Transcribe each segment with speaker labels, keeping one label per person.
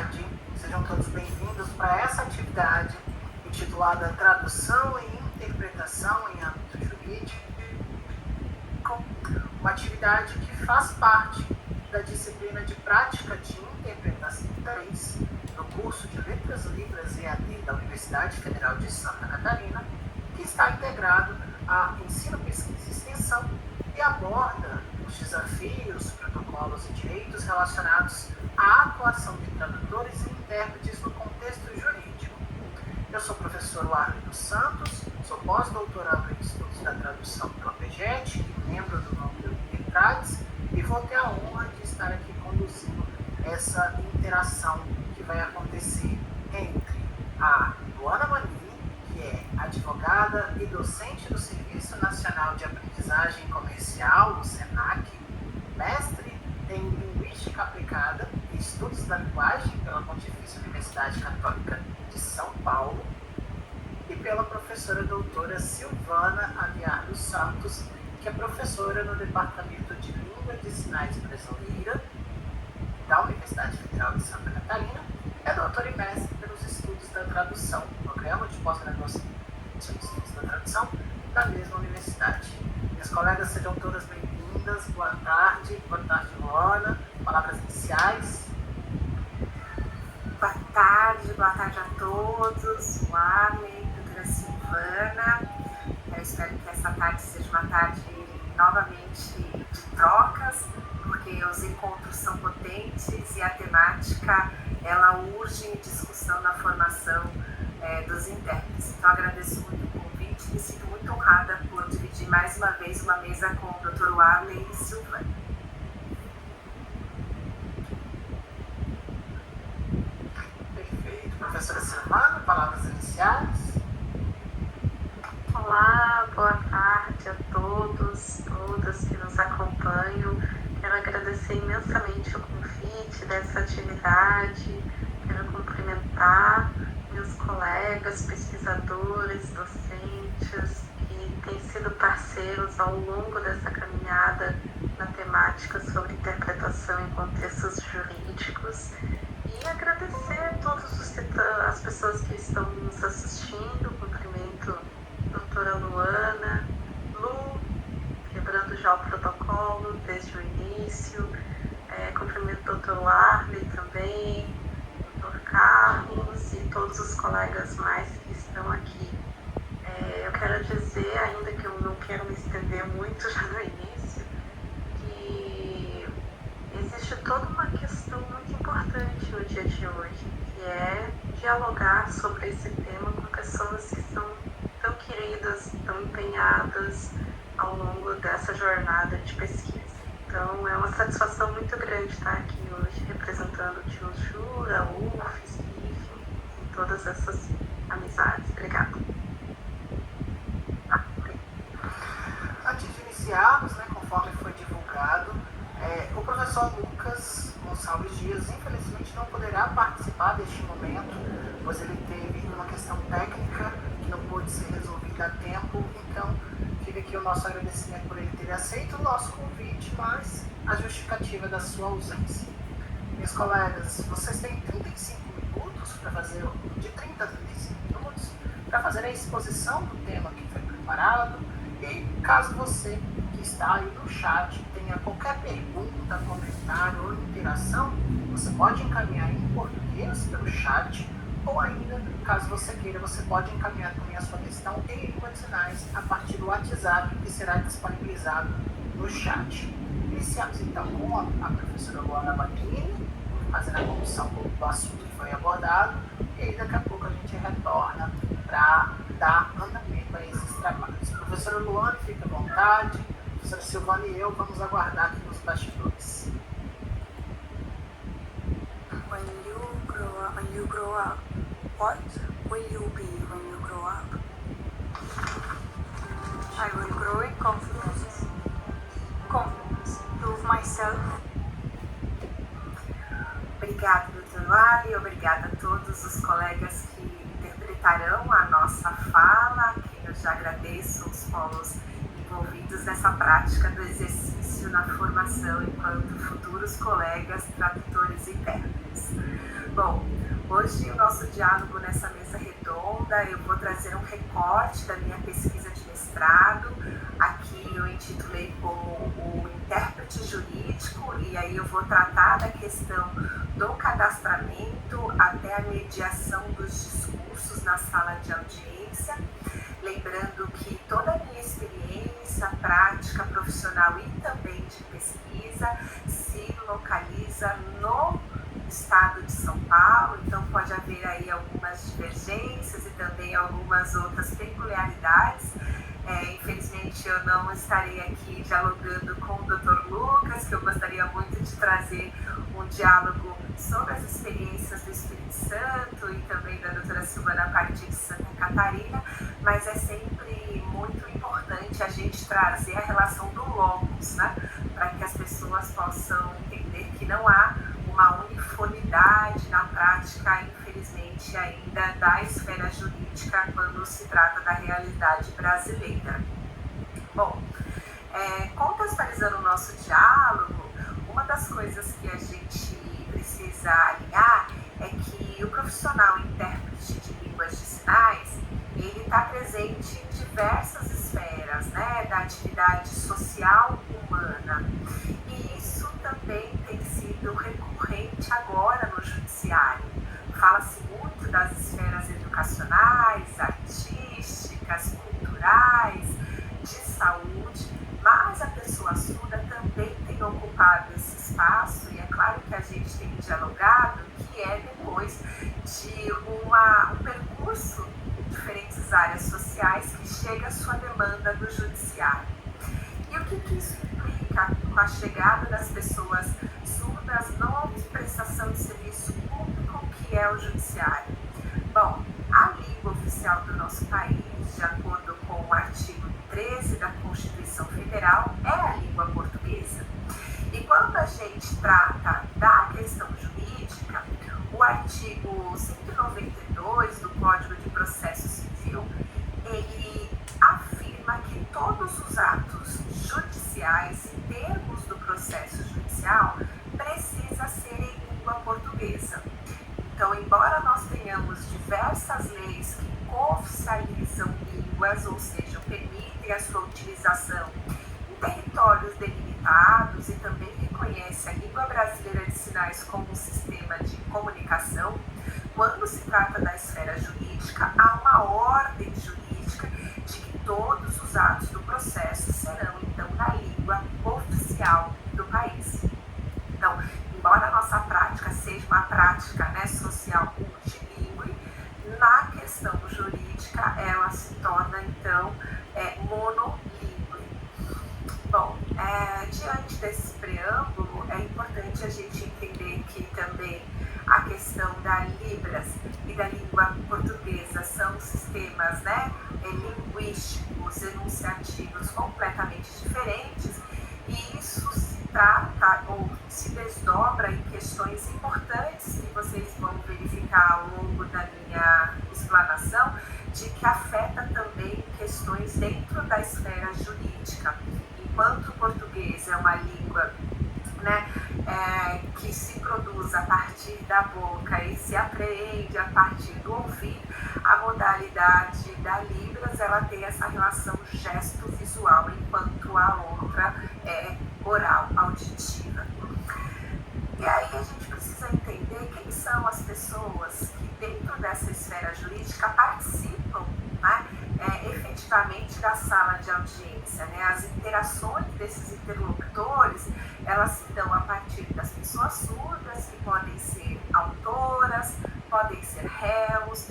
Speaker 1: tarde, sejam todos bem-vindos para essa atividade intitulada Tradução e Interpretação em âmbito jurídico, uma atividade que faz parte da disciplina de Prática de Interpretação 3 do curso de Letras Libras EAD da Universidade Federal de Santa Catarina, que está integrado a Ensino, Pesquisa e Extensão e aborda os desafios, protocolos e direitos relacionados à atuação de tradutores e intérpretes no contexto jurídico. Eu sou o professor Warley dos Santos, sou pós-doutorando em Estudos da Tradução pela PEGET e membro do núcleo INTETRADS, e vou ter a honra de estar aqui conduzindo essa interação que vai acontecer entre a Luana Manini, que é advogada e docente do Serviço Nacional de Aprendizagem Comercial, o SENAC, mestre em Linguística Aplicada e Estudos da Linguagem pela Pontifícia Universidade Católica de São Paulo, e pela professora doutora Silvana Aguiar dos Santos, que é professora no Departamento de Língua de Sinais Brasileira da Universidade Federal de Santa Catarina, é doutora e mestre pelos estudos da tradução, programa de pós-graduação em estudos da tradução da mesma universidade. Minhas colegas, sejam todas bem-vindas, boa tarde, Luana, palavras iniciais.
Speaker 2: Boa tarde a todos, o Warley, doutora Silvana. Eu espero que essa tarde seja uma tarde novamente de trocas, porque os encontros são potentes e a temática ela urge em discussão na formação dos intérpretes. Então, agradeço muito o convite e me sinto muito honrada por dividir mais uma vez uma mesa com o Dr. Warley e Silvana.
Speaker 1: Perfeito. Professora Silvana, palavras iniciais.
Speaker 3: Olá, boa tarde a todos, todas que nos acompanham. Quero agradecer imensamente o convite dessa atividade. Quero cumprimentar meus colegas, pesquisadores, docentes, que têm sido parceiros ao longo dessa caminhada na temática sobre interpretação em contextos jurídicos. E agradecer a todas as pessoas que estão nos assistindo. Cumprimento a doutora Luana, Lu, quebrando já o protocolo desde o início. Cumprimento o doutor Warley também, doutor Carlos e todos os colegas mais que estão aqui. Eu quero dizer, ainda que eu não quero me estender muito já no início, que existe toda uma questão muito importante no dia de hoje, que é dialogar sobre esse tema com pessoas que são tão queridas, tão empenhadas ao longo dessa jornada de pesquisa. Então, é uma satisfação muito grande estar aqui hoje representando o Tio Jura, a UFES, enfim, todas essas amizades. Obrigada.
Speaker 1: Antes de iniciarmos, conforme foi divulgado, o professor Lucas Gonçalves Dias, infelizmente, não poderá participar deste momento, pois ele teve uma questão técnica que não pôde ser resolvida a tempo. Então, fica aqui o nosso agradecimento por ele ter aceito o nosso convite, mas a justificativa da sua ausência. Meus colegas, vocês têm 35 minutos para fazer, de 30 a 35 minutos, para fazer a exposição do tema que foi preparado. E caso você que está aí no chat tenha qualquer pergunta, comentário ou interação, você pode encaminhar em português pelo chat, ou ainda, caso você queira, você pode encaminhar também a sua questão em língua de sinais a partir do WhatsApp, que será disponibilizado no chat. Iniciamos então com a professora Luana Manini, fazendo a condução do assunto que foi abordado, e aí daqui a pouco a gente retorna para dar andamento a esses trabalhos. Professora Luana, fique à vontade. Professora Silvana e eu vamos aguardar aqui nos bastidores.
Speaker 2: When you grow up, what will you be when you grow up? I will grow in confidence. Prove myself. Obrigada, Dr. Warley, obrigada a todos os colegas que interpretarão a nossa fala, que eu já agradeço os polos envolvidos nessa prática do exercício. início na formação enquanto futuros colegas tradutores e intérpretes. Bom, hoje o nosso diálogo nessa mesa redonda, eu vou trazer um recorte da minha pesquisa de mestrado. Aqui eu intitulei como o intérprete jurídico, e aí eu vou tratar da questão do cadastramento até a mediação dos discursos na sala de audiência. Lembrando que toda a minha experiência, prática profissional e também de pesquisa se localiza no estado de São Paulo, então pode haver aí algumas divergências e também algumas outras peculiaridades. Infelizmente eu não estarei aqui dialogando com o Dr. Lucas, que eu gostaria muito de trazer um diálogo sobre as experiências do Espírito Santo e também da doutora Silvana a partir de Santa Catarina, mas é sempre muito importante a gente trazer a relação do logos, né? Para que as pessoas possam entender que não há uma uniformidade na prática, infelizmente, ainda da esfera jurídica quando se trata da realidade brasileira. Bom, contextualizando o nosso diálogo, uma das coisas que a gente precisa alinhar é que o profissional intérprete de línguas de sinais, ele está presente em diversas esferas, né, da atividade social humana. E isso também tem sido recorrente agora no judiciário. Fala-se muito das esferas educacionais, artísticas, culturais, de saúde, mas a pessoa surda também tem ocupado esse espaço, e é claro que a gente tem dialogado, que é depois de um percurso em diferentes áreas sociais que chega à sua demanda do judiciário. E o que isso implica com a chegada das pessoas surdas na prestação de serviço público, que é o judiciário? Bom, a língua oficial do nosso país, de acordo com o artigo 13 da Constituição Federal, é a língua portuguesa. E quando a gente trata da questão jurídica, o artigo 192 do Código de Processo Civil, ele afirma que todos os atos judiciais, em termos do processo judicial, precisa ser em língua portuguesa. Então, embora nós tenhamos diversas leis que oficializam línguas, ou seja, permitem a sua utilização em territórios delimitados e também reconhece a língua brasileira de sinais como um sistema de comunicação, quando se trata da esfera jurídica, há uma ordem jurídica de que todos os atos do processo serão, então, na língua oficial do país. Então, embora a nossa prática seja uma prática, né, social multilingüe, na questão jurídica ela se torna, então, monolingüe. Bom, diante desse preâmbulo, é importante a gente entender que também a questão da Libras e da língua portuguesa são sistemas, né, linguísticos, enunciativos completamente diferentes, e isso se trata ou se desdobra em questões importantes que vocês vão verificar ao longo da minha explanação, de que afeta também questões dentro da esfera jurídica. Enquanto o português é uma língua, né, que se produz a partir da boca e se apreende a partir do ouvido, a modalidade da Libras, ela tem essa relação gesto-visual, enquanto a outra é oral, auditiva. E aí a gente precisa entender quem são as pessoas que dentro dessa esfera jurídica participam, né, efetivamente da sala de audiência, né? As interações desses interlocutores, elas se dão a partir das pessoas surdas, que podem ser autoras, podem ser réus,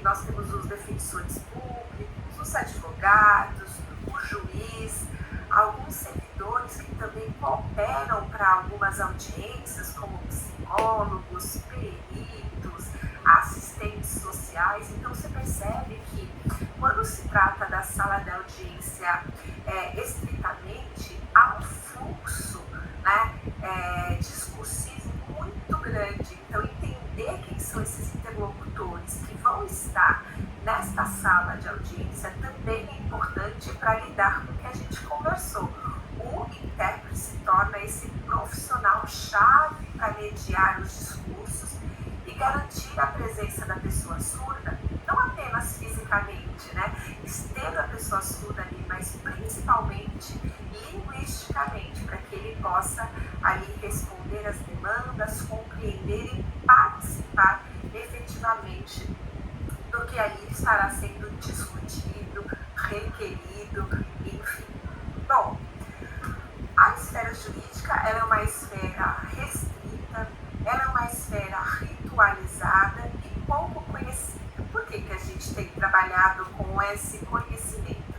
Speaker 2: nós temos os defensores públicos, os advogados, o juiz, alguns servidores que também cooperam para algumas audiências, como psicólogos, peritos, assistentes sociais. Então você percebe que quando se trata da sala de audiência estritamente, há um fluxo, né, discursivo muito grande. Então entender quem são esses interlocutores que vão estar nesta sala de audiência também é importante para lidar com o que a gente conversou. O silenciar os discursos e garantir a presença da pessoa surda, não apenas fisicamente, né, estendo a pessoa surda ali, mas principalmente linguisticamente, para que ele possa ali responder às demandas, compreender e participar efetivamente do que ali estará sendo discutido, requerido, enfim. Bom, a esfera jurídica ela é uma esfera restrita, ela é uma esfera ritualizada e pouco conhecida. Por que a gente tem trabalhado com esse conhecimento?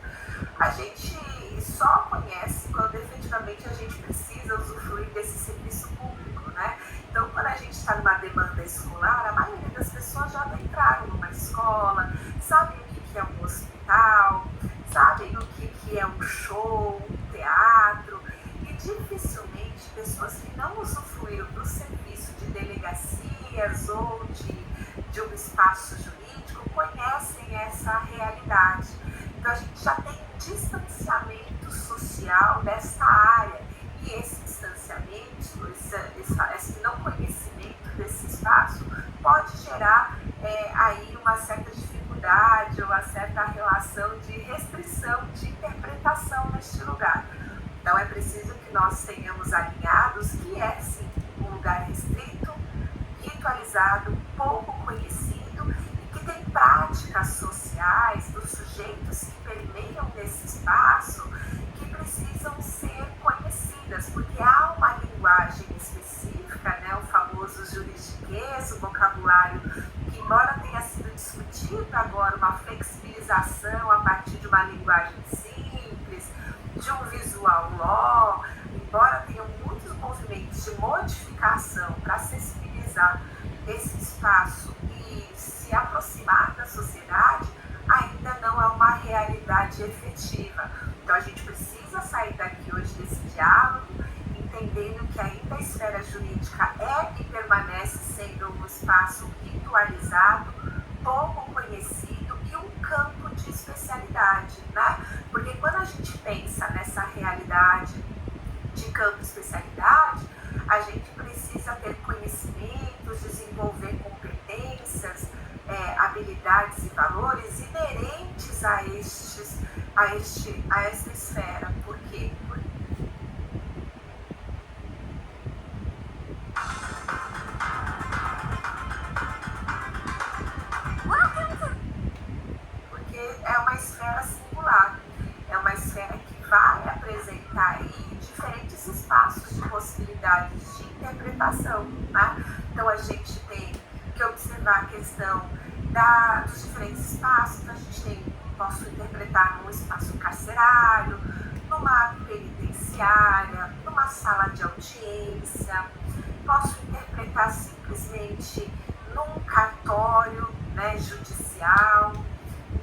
Speaker 2: A gente só conhece quando efetivamente a gente precisa usufruir desse serviço público, né? Então, quando a gente está numa demanda escolar, a maioria das pessoas já entraram numa escola, sabem o que é um hospital, sabem o que é um show, um teatro, e dificilmente pessoas que não usufruíram do serviço de delegacias ou de um espaço jurídico conhecem essa realidade. Então, a gente já tem um distanciamento social dessa área, e esse distanciamento, esse não conhecimento desse espaço pode gerar aí uma certa dificuldade ou uma certa relação de restrição de interpretação neste lugar. Então é preciso que nós tenhamos alinhados que é sim um lugar restrito, ritualizado, pouco conhecido e que tem práticas sociais dos sujeitos que permeiam nesse espaço que precisam ser conhecidas, porque há uma linguagem específica, né, o famoso juridiquês, o vocabulário que, embora tenha sido discutido agora uma flexibilização a partir de uma linguagem simples, de um visual law, embora tenham muitos movimentos de modificação para acessibilizar esse espaço e se aproximar da sociedade, ainda não é uma realidade efetiva. Então a gente precisa sair daqui hoje desse diálogo, entendendo que ainda a esfera jurídica é e permanece sendo um espaço ritualizado, pouco conhecido e um campo de especialidade, né? Porque quando a gente pensa nessa realidade de campo de especialidade, a gente precisa ter conhecimentos, desenvolver competências, habilidades e valores inerentes a esta esfera. Por quê? Porque é uma esfera singular, é uma esfera que vai apresentar aí diferentes espaços de possibilidades de interpretação, né? Então a gente tem que observar a questão dos diferentes espaços. A gente posso interpretar num espaço carcerário, numa penitenciária, numa sala de audiência, posso interpretar simplesmente num cartório, né, judicial.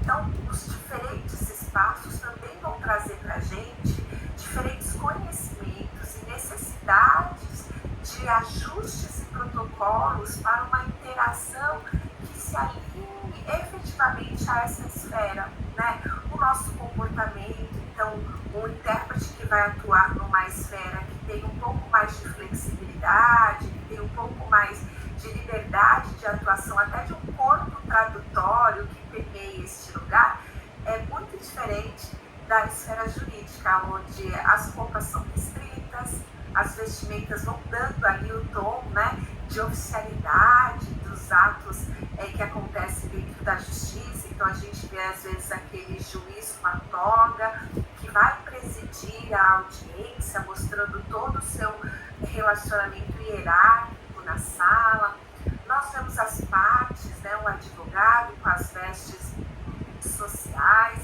Speaker 2: Então, os diferentes espaços também vão trazer para a gente diferentes conhecimentos e necessidades de ajustes e protocolos para uma interação que se alinhe efetivamente a essa esfera, né? O nosso comportamento, então, um intérprete que vai atuar numa esfera que tem um pouco mais de flexibilidade, que tem um pouco mais de liberdade de atuação, até de um corpo tradutório que permeia este lugar, é muito diferente da esfera jurídica, onde as roupas são restritas, as vestimentas vão dando ali o tom, né, de oficialidade dos atos que acontecem dentro da justiça. Então a gente vê às vezes aquele juiz com a toga que vai presidir a audiência, mostrando todo o seu relacionamento hierárquico na sala. Nós vemos as partes, né, um advogado com as vestes sociais.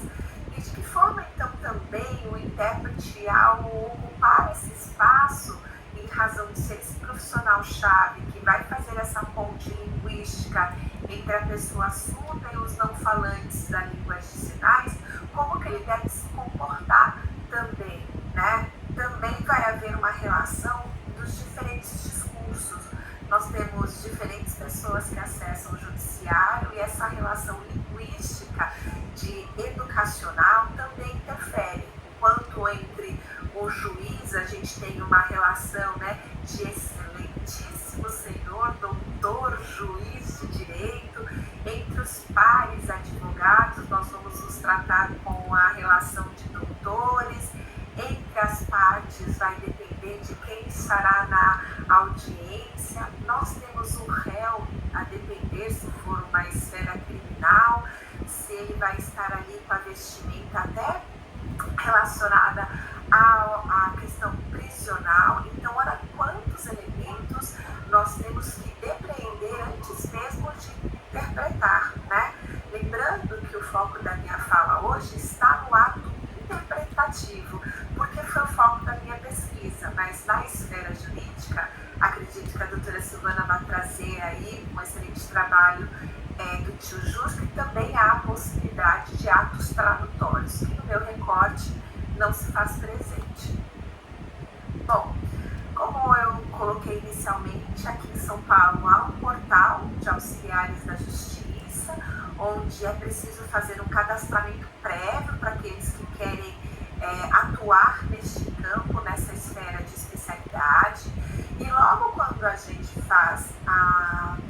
Speaker 2: E de que forma, então, também o intérprete, ao ocupar esse espaço, em razão de ser esse profissional-chave que vai fazer essa ponte linguística entre a pessoa surda e os não falantes da língua de sinais, como que ele deve se comportar também, né? Também vai haver uma relação dos diferentes discursos. Nós temos diferentes pessoas que acessam o judiciário e essa relação linguística de educacional também interfere. Enquanto entre o juiz a gente tem uma relação, né, de excelentíssimo senhor juiz de direito, entre os pares advogados, nós vamos nos tratar com a relação de doutores, entre as partes vai depender de quem estará na audiência, nós temos o réu a depender se for uma esfera criminal, se ele vai estar ali com a vestimenta até relacionada à questão prisional. Então, olha quantos elementos nós temos que depreender antes mesmo de interpretar, né? Lembrando que o foco da minha fala hoje está no ato interpretativo, porque foi o foco da minha pesquisa, mas na esfera jurídica, acredito que a doutora Silvana vai trazer aí um excelente trabalho do tio Justo, e também há a possibilidade de atos tradutórios, que no meu recorte não se faz presente. Bom, como eu coloquei inicialmente, aqui em São Paulo há um portal de auxiliares da justiça, onde é preciso fazer um cadastramento prévio para aqueles que querem atuar neste campo, nessa esfera de especialidade. E logo quando a gente faz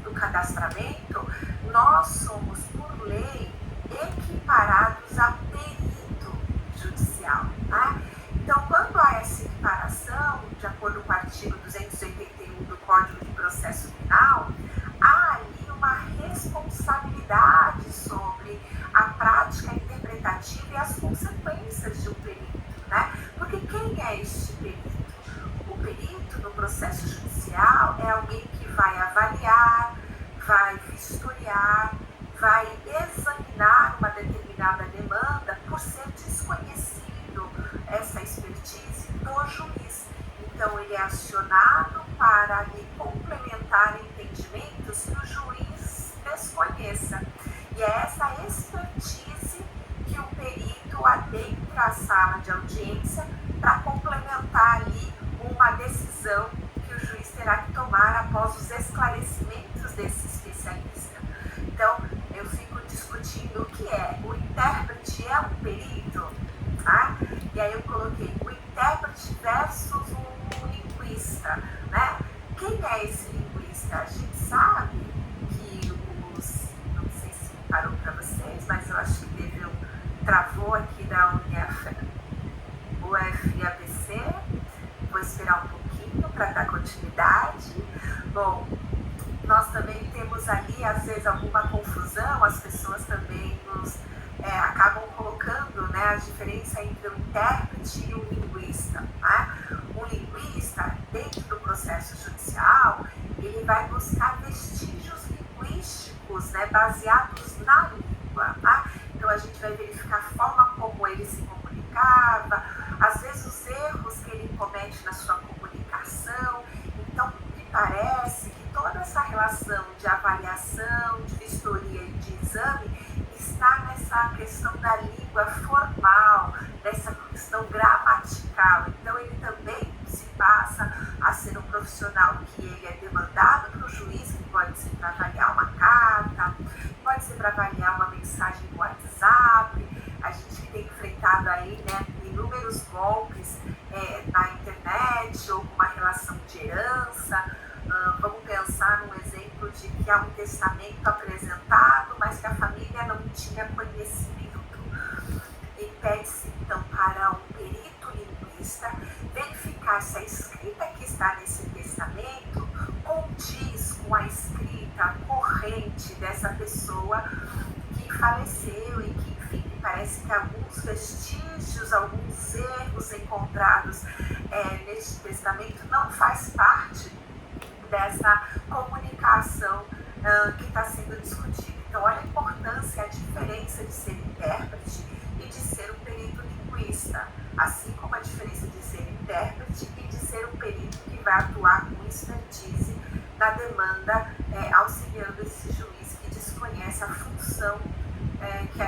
Speaker 2: o cadastramento, nós somos, por lei, equiparados a perito judicial, né? Então, quando há essa equiparação, de acordo com o artigo 281 do Código de Processo Penal, há ali uma responsabilidade sobre a prática interpretativa e as consequências de um perito, né? Porque quem é este perito? O perito no processo judicial é alguém que vai avaliar, vai vistoriar, vai examinar uma determinada demanda por ser desconhecido essa expertise do juiz. Então, ele é acionado para lhe complementar entendimentos que o juiz desconheça. E é essa expertise que o perito adentra a sala de audiência para complementar ali uma decisão que o juiz terá que tomar após os esclarecimentos desse especialista. Então, eu fico discutindo o que é. O intérprete é um perito, tá? E aí eu coloquei o intérprete versus um linguista, né? Quem é esse linguista? A gente sabe que não sei se parou para vocês, mas eu acho que teve travou aqui da UFABC, vou esperar um pouquinho para dar continuidade. Bom, nós também temos ali, às vezes, alguma confusão, as pessoas também acabam colocando, né, a diferença entre o intérprete e o linguista, né? O linguista, dentro do processo judicial, ele vai buscar vestígios linguísticos, né, baseados na língua, tá? Então, a gente vai verificar a forma como ele se comunicava, às vezes os erros que ele comete na sua comunicação. Então, me parece que toda essa relação de avaliação, de vistoria e de exame está nessa questão da língua formal, dessa questão gramatical. Então, ele também se passa a ser um profissional que ele é demandado para o juiz, que pode ser para avaliar uma carta, pode ser para avaliar uma mensagem no WhatsApp. A gente tem enfrentado aí, né, inúmeros golpes na internet ou uma relação de herança. Vamos pensar num exemplo de que há um testamento apresentado, mas que a família não tinha conhecimento. E pede-se, então, para um perito linguista verificar se a escrita que está nesse testamento condiz com a escrita corrente dessa pessoa que faleceu e que, enfim, parece que alguns vestígios, alguns erros encontrados neste testamento não faz parte dessa comunicação que está sendo discutida. Então, olha a importância, a diferença de ser intérprete e de ser um perito linguista, assim como a diferença de ser intérprete e de ser um perito que vai atuar com expertise na demanda, auxiliando esse juiz que desconhece a função que